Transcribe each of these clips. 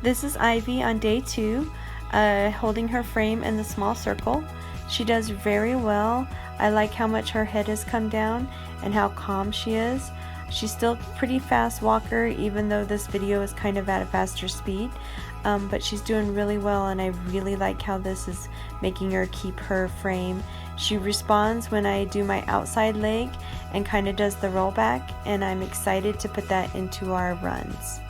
This is Ivy on day 2, holding her frame in the small circle. She does very well. I like how much her head has come down and how calm she is. She's still a pretty fast walker, even though this video is kind of at a faster speed, but she's doing really well, and I really like how this is making her keep her frame. She responds when I do my outside leg and kind of does the rollback, and I'm excited to put that into our runs.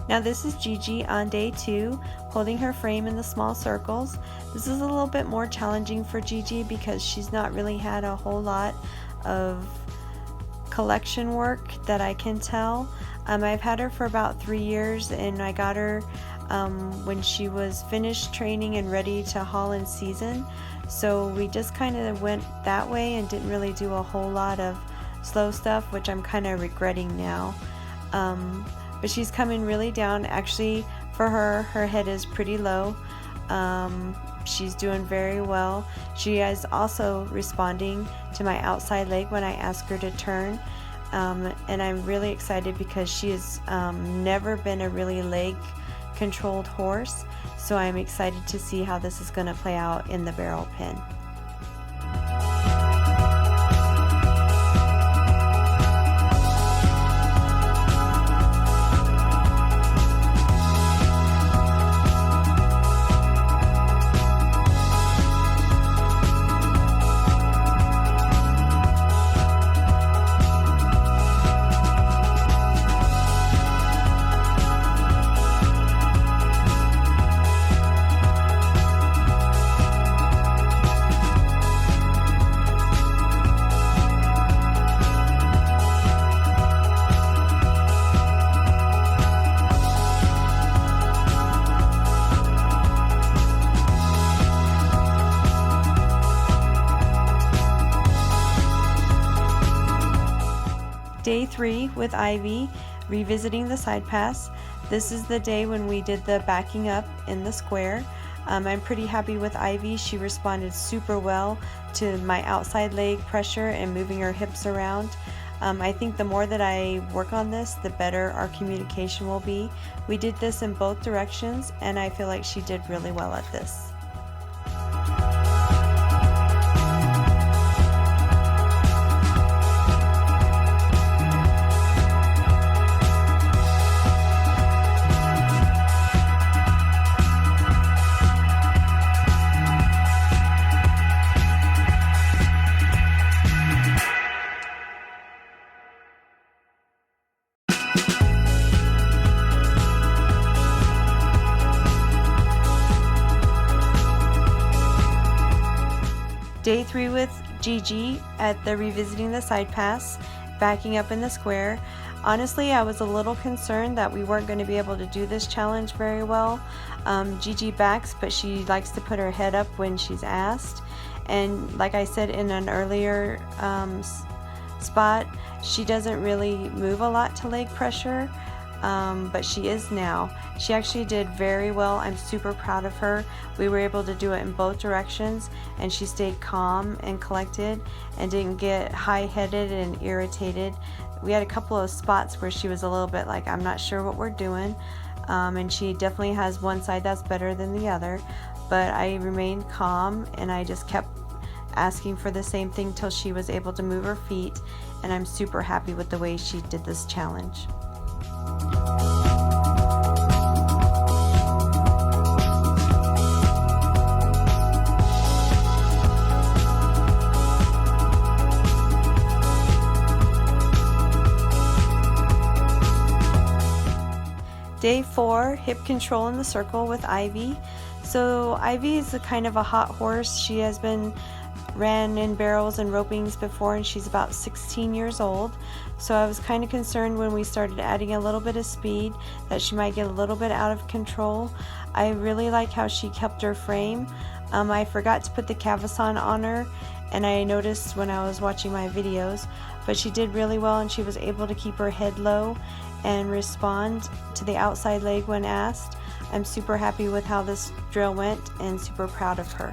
Now this is Gigi on day 2, holding her frame in the small circles. This is a little bit more challenging for Gigi because she's not really had a whole lot of collection work that I can tell. I've had her for about 3 years, and I got her when she was finished training and ready to haul in season. So we just kind of went that way and didn't really do a whole lot of slow stuff, which I'm kind of regretting now. But she's coming really down. Actually, for her head is pretty low. She's doing very well. She is also responding to my outside leg when I ask her to turn. And I'm really excited because she has never been a really leg controlled horse. So I'm excited to see how this is going to play out in the barrel pen. Day 3 with Ivy, revisiting the side pass. This is the day when we did the backing up in the square. I'm pretty happy with Ivy. She responded super well to my outside leg pressure and moving her hips around. I think the more that I work on this, the better our communication will be. We did this in both directions, and I feel like she did really well at this. Day 3 with Gigi at the revisiting the side pass, backing up in the square. Honestly, I was a little concerned that we weren't going to be able to do this challenge very well. Gigi backs, but she likes to put her head up when she's asked. And like I said in an earlier spot, she doesn't really move a lot to leg pressure. But she is now. She actually did very well. I'm super proud of her. We were able to do it in both directions, and she stayed calm and collected and didn't get high-headed and irritated we had a couple of spots where she was a little bit like, I'm not sure what we're doing. And she definitely has one side that's better than the other, but I remained calm and I just kept asking for the same thing till she was able to move her feet, and I'm super happy with the way she did this challenge. Day 4, hip control in the circle with Ivy. So Ivy is a kind of a hot horse. She has been ran in barrels and ropings before, and she's about 16 years old. So I was kind of concerned when we started adding a little bit of speed that she might get a little bit out of control. I really like how she kept her frame. I forgot to put the cavesson on her, and I noticed when I was watching my videos, but she did really well, and she was able to keep her head low and respond to the outside leg when asked. I'm super happy with how this drill went and super proud of her.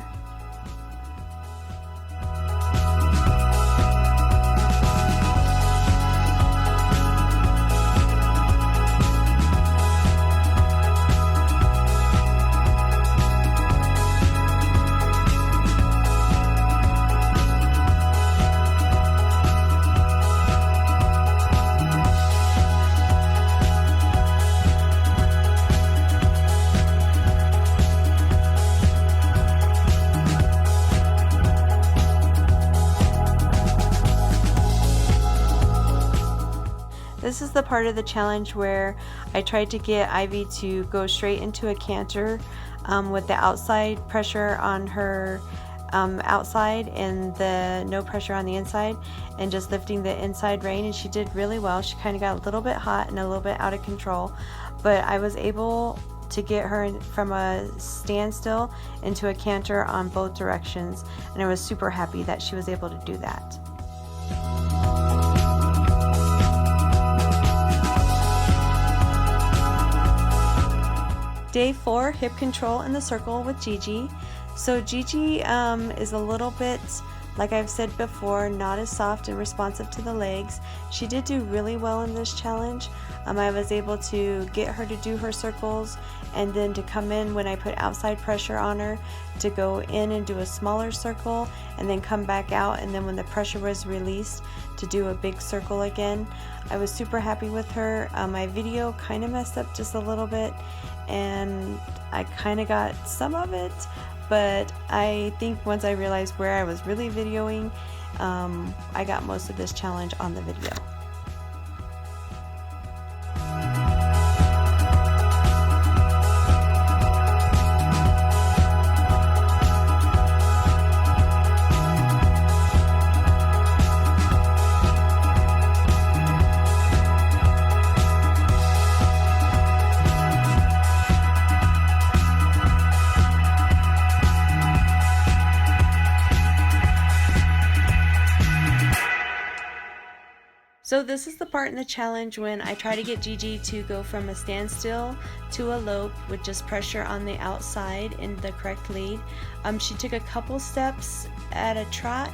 This is the part of the challenge where I tried to get Ivy to go straight into a canter with the outside pressure on her outside and the no pressure on the inside, and just lifting the inside rein, and she did really well. She kind of got a little bit hot and a little bit out of control, but I was able to get her from a standstill into a canter on both directions, and I was super happy that she was able to do that. Day 4, hip control in the circle with Gigi. So Gigi is a little bit, like I've said before, not as soft and responsive to the legs. She did do really well in this challenge. I was able to get her to do her circles, and then to come in when I put outside pressure on her to go in and do a smaller circle, and then come back out, and then when the pressure was released to do a big circle again. I was super happy with her. My video kind of messed up just a little bit, and I kind of got some of it, but I think once I realized where I was really videoing, I got most of this challenge on the video. So this is the part in the challenge when I try to get Gigi to go from a standstill to a lope with just pressure on the outside in the correct lead. She took a couple steps at a trot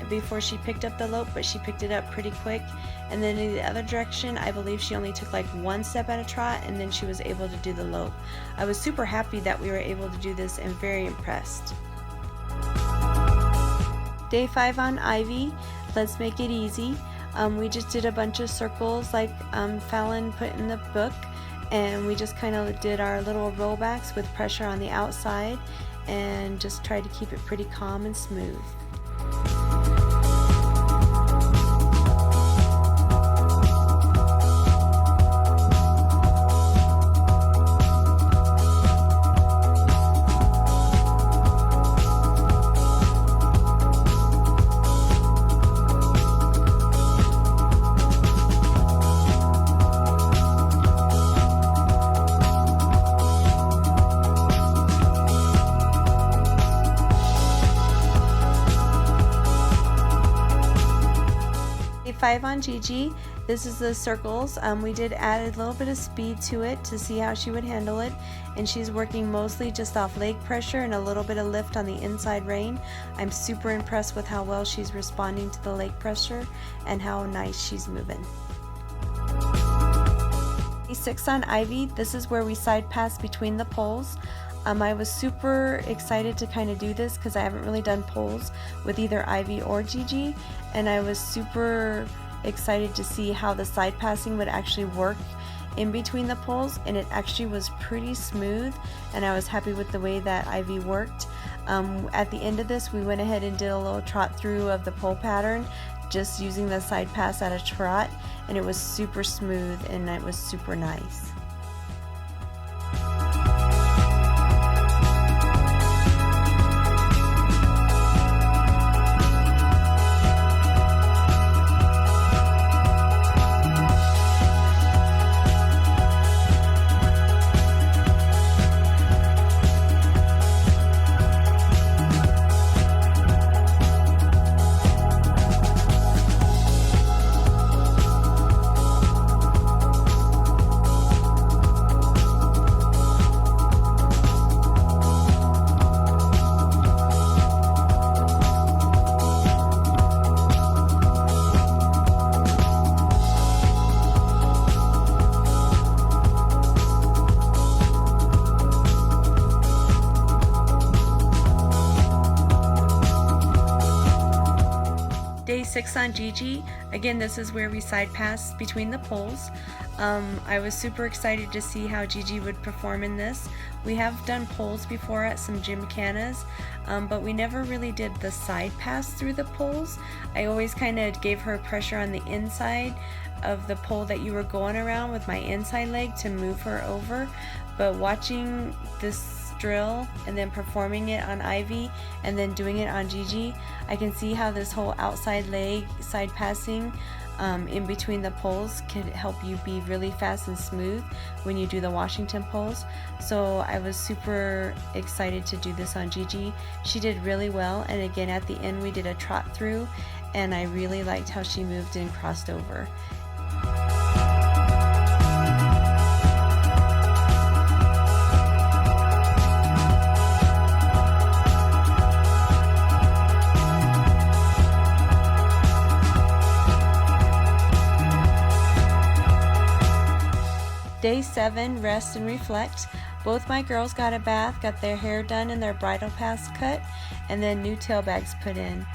before she picked up the lope, but she picked it up pretty quick. And then in the other direction, I believe she only took like one step at a trot, and then she was able to do the lope. I was super happy that we were able to do this and very impressed. Day 5 on Ivy, let's make it easy. We just did a bunch of circles like Fallon put in the book, and we just kind of did our little rollbacks with pressure on the outside and just tried to keep it pretty calm and smooth. Day 5 on Gigi. This is the circles. We did add a little bit of speed to it to see how she would handle it, and she's working mostly just off leg pressure and a little bit of lift on the inside rein. I'm super impressed with how well she's responding to the leg pressure and how nice she's moving. Day 6 on Ivy, this is where we side pass between the poles. I was super excited to kind of do this because I haven't really done poles with either Ivy or Gigi, and I was super excited to see how the side passing would actually work in between the poles, and it actually was pretty smooth, and I was happy with the way that Ivy worked. At the end of this, we went ahead and did a little trot through of the pole pattern, just using the side pass at a trot, and it was super smooth and it was super nice. Day 6 on Gigi, again this is where we side pass between the poles. I was super excited to see how Gigi would perform in this. We have done poles before at some gymkhanas, but we never really did the side pass through the poles. I always kind of gave her pressure on the inside of the pole that you were going around with my inside leg to move her over, but watching this drill and then performing it on Ivy and then doing it on Gigi, I can see how this whole outside leg side passing in between the poles can help you be really fast and smooth when you do the Washington poles. So I was super excited to do this on Gigi. She did really well, and again at the end we did a trot through, and I really liked how she moved and crossed over. Day 7, rest and reflect. Both my girls got a bath, got their hair done and their bridal pads cut, and then new tail bags put in.